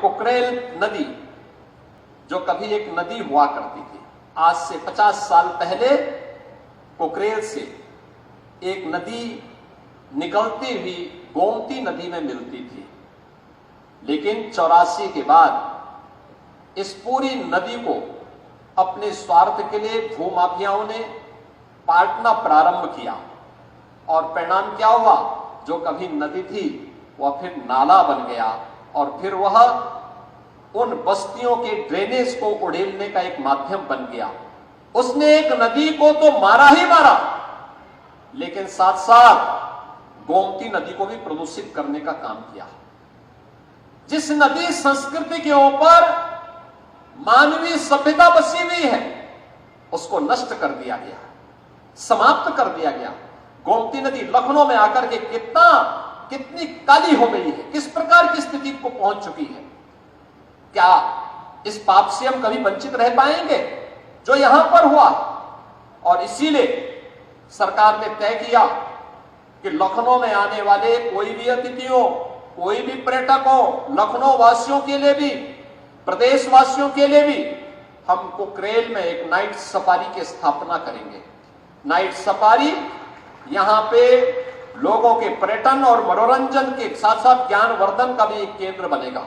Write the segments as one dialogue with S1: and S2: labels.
S1: कुकरेल नदी जो कभी एक नदी हुआ करती थी, आज से 50 साल पहले कुकरेल से एक नदी निकलती हुई गोमती नदी में मिलती थी। लेकिन 84 के बाद इस पूरी नदी को अपने स्वार्थ के लिए भूमाफियाओं ने पाटना प्रारंभ किया और परिणाम क्या हुआ? जो कभी नदी थी वह फिर नाला बन गया और फिर वह उन बस्तियों के ड्रेनेज को उड़ेलने का एक माध्यम बन गया। उसने एक नदी को तो मारा ही मारा, लेकिन साथ साथ गोमती नदी को भी प्रदूषित करने का काम किया। जिस नदी संस्कृति के ऊपर मानवीय सभ्यता बसी हुई है, उसको नष्ट कर दिया गया, समाप्त कर दिया गया। गोमती नदी लखनऊ में आकर के कितनी काली हो गई है, किस प्रकार की स्थिति को पहुंच चुकी है। क्या इस पाप से हम कभी वंचित रह पाएंगे जो यहां पर हुआ? और इसीलिए सरकार ने तय किया कि लखनऊ में आने वाले कोई भी अतिथियों, कोई भी पर्यटकों, लखनऊ वासियों के लिए भी, प्रदेश वासियों के लिए भी हम कुकरेल में एक नाइट सफारी की स्थापना करेंगे। नाइट सफारी यहां पे लोगों के पर्यटन और मनोरंजन के साथ साथ ज्ञानवर्धन का भी एक केंद्र बनेगा,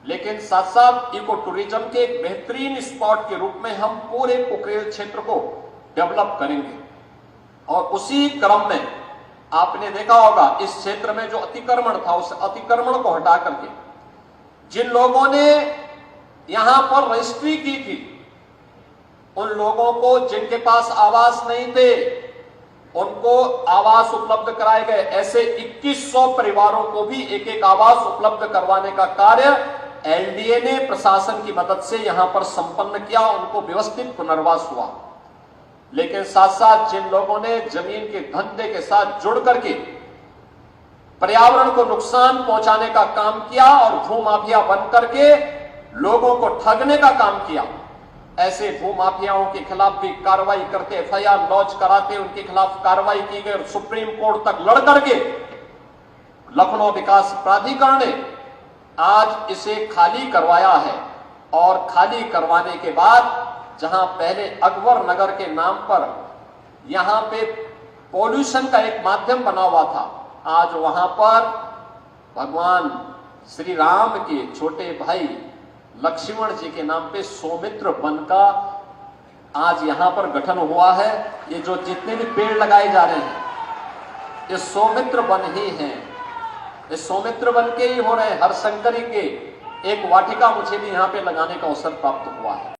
S1: लेकिन साथ साथ इको टूरिज्म के एक बेहतरीन स्पॉट के रूप में हम पूरे कुकरेल क्षेत्र को डेवलप करेंगे। और उसी क्रम में आपने देखा होगा इस क्षेत्र में जो अतिक्रमण था, उस अतिक्रमण को हटा करके जिन लोगों ने यहां पर रजिस्ट्री की थी, उन लोगों को जिनके पास आवास नहीं थे उनको आवास उपलब्ध कराए गए। ऐसे 2100 परिवारों को भी एक एक आवास उपलब्ध करवाने का कार्य एलडीए ने प्रशासन की मदद से यहां पर संपन्न किया, उनको व्यवस्थित पुनर्वास हुआ। लेकिन साथ साथ जिन लोगों ने जमीन के धंधे के साथ जुड़ करके पर्यावरण को नुकसान पहुंचाने का काम किया और भूमाफिया बन करके लोगों को ठगने का काम किया, ऐसे भूमाफियाओं के खिलाफ भी कार्रवाई करते, एफआईआर लॉन्च कराते, उनके खिलाफ कार्रवाई की गई और सुप्रीम कोर्ट तक लड़ करके लखनऊ विकास प्राधिकरण ने आज इसे खाली करवाया है। और खाली करवाने के बाद जहां पहले अकबर नगर के नाम पर यहां पे पॉल्यूशन का एक माध्यम बना हुआ था, आज वहां पर भगवान श्री राम के छोटे भाई लक्ष्मण जी के नाम पे सौमित्र वन का आज यहां पर गठन हुआ है। ये जो जितने भी पेड़ लगाए जा रहे हैं ये सौमित्र वन ही हैं, ये सौमित्र वन के ही हो रहे हैं। हरशंकरी के एक वाटिका मुझे भी यहां पे लगाने का अवसर प्राप्त हुआ है।